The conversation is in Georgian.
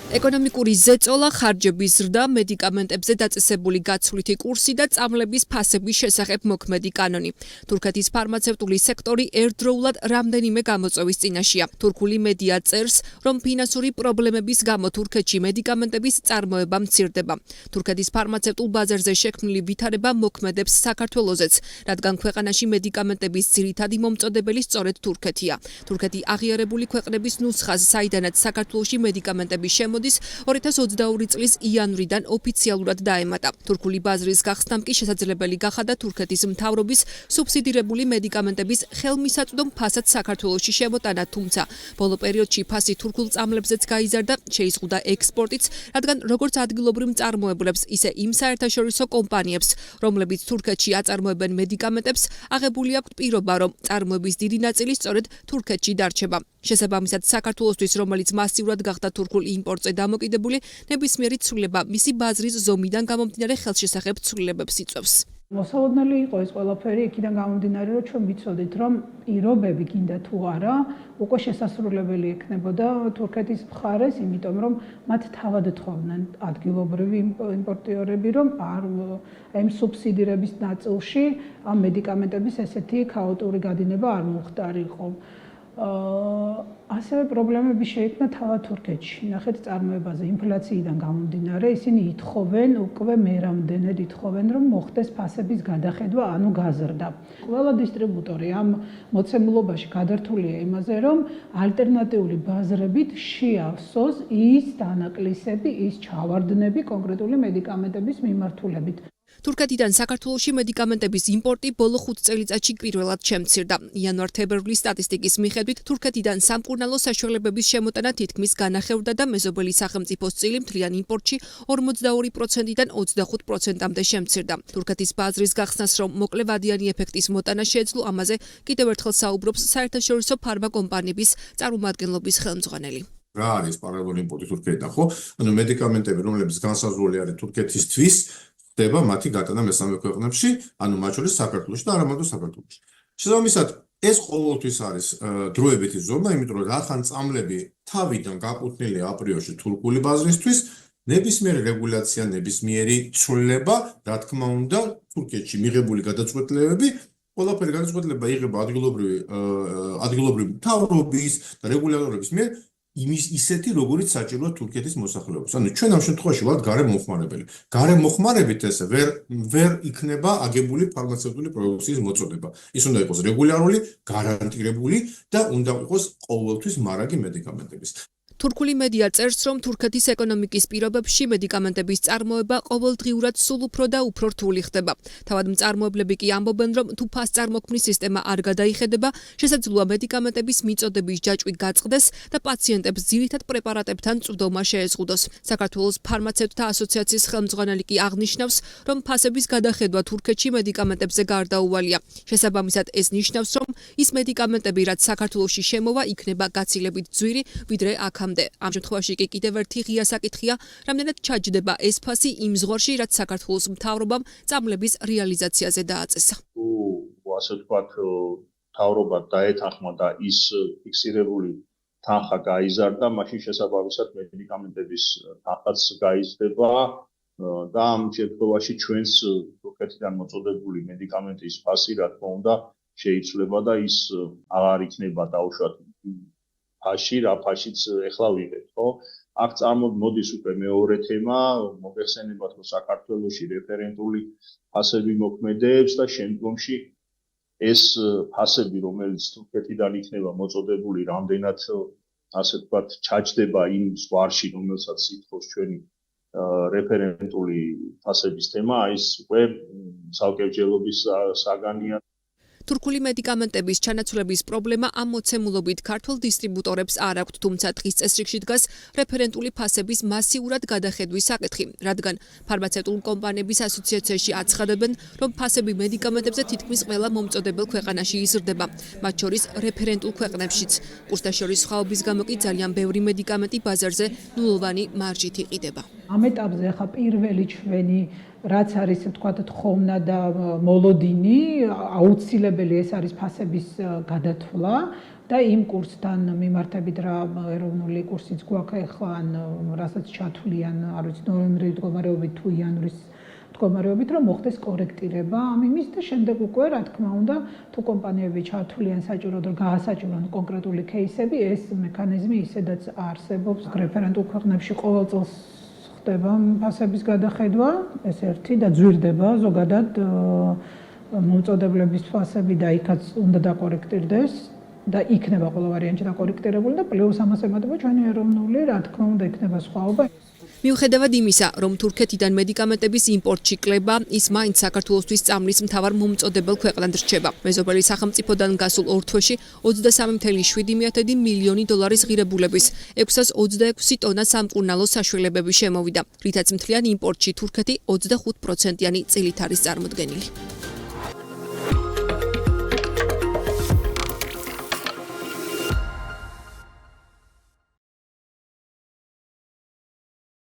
ეკონომიკური ზეწოლა, ხარჯების ზრდა, მედიკამენტებზე დაწესებული გაცვლითი კურსი და წამლების ფასების შესახებ მოქმედი კანონი. თურქეთის ფარმაცევტული სექტორი ერთდროულად რამდენიმე გამოწვევის წინაშეა. თურქული მედია წერს, რომ ფინანსური პრობლემების გამო თურქეთში მედიკამენტების წარმოება მცირდება. თურქეთის ფარმაცევტულ ბაზარზე შექმნილი ვითარება მოქმედებს საქართველოზეც, რადგან ქვეყანაში მედიკამენტების ძირითადი მომწოდებელი სწორედ თურქეთია. თურქეთი აღიარებული ქვეყნების ნუსხას, საიდანაც საქართველოში მედიკამენტები შემოდის 2022 წლის იანვრიდან ოფიციალურად დაემატა. თურქული ბაზრის გახსნამ კი შესაძლებელი გახადა თურქეთის მთავრობის სუბსიდირებული მედიკამენტების ხელმისაწვდომ ფასად საქართველოში შემოტანა, თუმცა ბოლო პერიოდში ფასი თურქულ წამლებზეც გაიზარდა, შეიზღუდა ექსპორტიც, რადგან როგორც ადგილობრივ მწარმოებლებს, ისე იმ საერთაშორისო კომპანიებს, რომლებიც თურქეთში აწარმოებენ მედიკამენტებს, აღებული აქვთ პირობა, რომ წარმოების დიდი ნაწილი სწორედ თურქეთში დარჩება. შესაბამისად, საქართველოსთვის, რომელიც მასიურად გახდა თურქულ იმპორტზე დამოკიდებული, ნებისმიერი ცვლილება მისი ბაზრის ზომიდან გამომდინარე ხელშესახებ ცვლილებებს იწვევს. მოსალოდნელი იყო ეს ყველაფერი იქიდან გამომდინარე, რომ ჩვენ ვიცოდით, რომ პირობები გინდა თუ არა, უკვე შესასრულებელი ექნებოდა თურქეთის მხარეს, იმიტომ რომ მათ თავად თხოვდნენ ადგილობრივი იმპორტიორები, რომ ამ სუბსიდირების ნაწილში ამ მედიკამენტების ესეთი ქაოტური გადინება არ მოხდარიყო. ასევე პრობლემები შეიქმნა თავად თურქეთში. ნახეთ წარმოებაზე, ინფლაციიდან გამომდინარე, ისინი ითხოვენ, უკვე მერამდენედ ითხოვენ, რომ მოხდეს ფასების გადახედვა, ანუ გაზრდა. ყველა დისტრიბუტორი ამ მოცემულობაში გადართულია იმაზე, რომ ალტერნატიული ბაზრებით შეავსოს ის დანაკლისები, ის ჩავარდნები კონკრეტული მედიკამენტების მიმართულებით. თურქეთიდან საქართველოში მედიკამენტების იმპორტი ბოლო 5 წელიწადში პირველად შემცირდა. იანვარ-თებერვლის სტატისტიკის მიხედვით, თურქეთიდან სამკურნალო საშუალებების შემოტანა თითქმის განახევრდა და მეზობელი სახელმწიფოს წილი მთლიან იმპორტში 42%-დან 25%-მდე შემცირდა. თურქეთის ბაზრის გახსნას, რომ მოკლევადიანი ეფექტის მოტანა შეეძლო, ამაზე კიდევ ერთხელ საუბრობს საერთაშორისო ფარმაკომპანიების წარმომადგენლობის ხელმძღვანელი. რა არის პარალელური იმპორტი თურქეთიდან, ხო? ანუ მედიკამენტები, რომლებიც განსაზღვრული არის თურქეთისთვის, ხდება მათი გატანა მესამე ქვეყნებში, ანუ მათ შორის საქართველოში და არა მარტო საქართველოში. შესაბამისად, ეს ყოველთვის არის დროებითი ზომა, იმიტომ რომ რახან წამლები თავიდან გაკუთვნილია აპრიორში თურქული ბაზრისთვის, ნებისმიერი რეგულაცია, ნებისმიერი ცვლილება, რა თქმა უნდა, თურქეთში მიღებული გადაწყვეტილებები, ყველაფერი გადაწყვეტილება იღება ადგილობრივი მთავრობის და რეგულატორების მიერ, ისეთი, როგორიც საჭიროა თურქეთის მოსახლეობას. ანუ ჩვენ ამ შემთხვევაში ვართ გარემოხმარებელი. გარემოხმარებით ესე ვერ იქნება აგებული ფარმაცევტული პროდუქციის მოწოდება. ის უნდა იყოს რეგულარული, გარანტირებული და უნდა იყოს ყოველთვის მარაგი მედიკამენტების. თურქული მედია წერს, რომ თურქეთის ეკონომიკის პირობებში მედიკამენტების წარმოება ყოველდღიურად სულ უფრო და უფრო რთული ხდება. თავად მწარმოებლები კი ამბობენ, რომ თუ ფასწარმოქმნის სისტემა არ გადაიხედება, შესაძლოა მედიკამენტების მიწოდების ჯაჭვი გაწყდეს და პაციენტებს ძირითად პრეპარატებთან წვდომა შეეზღუდოს. საქართველოს ფარმაცევტთა ასოციაციის ხელმძღვანელი კი აღნიშნავს, რომ ფასების გადახედვა თურქეთში მედიკამენტებზე გარდაუვალია. შესაბამისად, ეს ნიშნავს, რომ ის მედიკამენტები, რაც საქართველოში შემოვა, იქნება გაცილებით ძვირი, ვიდრე აქ. ამ შემთხვევაში კი კიდევ ერთი ღია საკითხია, რამდენად ჩაჯდება ეს ფასი იმ ზღვარში, რაც საქართველოს მთავრობამ წამლების რეალიზაციაზე დააწესა. ასე ვთქვათ, მთავრობა დაეთანხმა და ის ფიქსირებული თანხა გაიზარდა, მაშინ შესაბამისად მედიკამენტების თანხაც გაიზრდება და ამ შემთხვევაში ჩვენს თურქეთიდან მოწოდებული მედიკამენტის ფასი, რა თქმა უნდა, შეიცვლება და ის აღარ იქნება დაუშვათ ფაში, რა ფაშიც ეხლა ვიღებთ, ხო? აქ მოდის უკვე მეორე თემა, მოგეხსენებათ, რომ საქართველოში რეფერენტული ფასები მოქმედებს და შემდგომში ეს ფასები, რომელიც თურქეთიდან იქნება მოწოდებული, რამდენად ასე ვთქვათ, ჩაჯდება იმ ზღვარში, რომელსაც ითხოვს ჩვენი რეფერენტული ფასების თემა, ის უკვე სავკეჯელობის საგანია. თურქული მედიკამენტების ჩანაცვლების პრობლემა ამ მოცემულობით ქართულ დისტრიბუტორებს არ აქვთ, თუმცა დღის წესრიგში დგას რეფერენტული ფასების მასიურად გადახედვის საკითხი, რადგან ფარმაცევტულ კომპანიების ასოციაციაში აცხადებენ, რომ ფასები მედიკამენტებზე თითქმის ყველა მომწოდებელ ქვეყანაში იზრდება, მათ შორის რეფერენტულ ქვეყნებშიც. კურსდაშორის სხვაობის გამო კი ძალიან ბევრი მედიკამენტი ბაზარზე ნულოვანი მარჟით იყიდება. ამ ეტაპზე ახლა პირველი ჩვენი რაც არის თქვათ თხოვნა და მოლოდინი, აუცილებელი ეს არის ფასების გადათვლა, და იმ კურსთან მიმართებით რა ეროვნული კურსიც გვაქვს ახლა ან რასაც ჩათვლიან, არ ვიცი, ნოემბრის მდგომარეობით თუ იანვრის მდგომარეობით, რომ მოხდეს კორექტირება ამ იმის და შემდეგ უკვე, რა თქმა უნდა, თუ კომპანიები ჩათვლიან საჭიროდ რომ გაასაჭირონ კონკრეტული кейსები, ეს მექანიზმი ისედაც არსებობს რეფერენტულ ქვეყნებში ყოველ წელს ხდება ფასების გადახედვა, ეს ერთი და ძვირდება ზოგადად მომწოდებლების ფასები და იქაც უნდა დაკორექტირდეს და იქნება ყველა ვარიანტი დაკორექტირებული და პლუს ამას ემატება ჩვენი ეროვნული, რა თქმა უნდა, იქნება სხვაობა. მიუხედავად იმისა, რომ თურქეთიდან მედიკამენტების იმპორტში კლება, ის მაინც საქართველოსთვის წამლის მთავარ მომწოდებელ ქვეყნად რჩება. მეზობელი სახელმწიფოდან გასულ 2 თვეში 23.7 მილიონი დოლარის ღირებულების 626 ტონა სამკურნალო საშუალებები შემოვიდა, რითაც მთლიან იმპორტში თურქეთი 25%-იანი წილით არის წარმოდგენილი.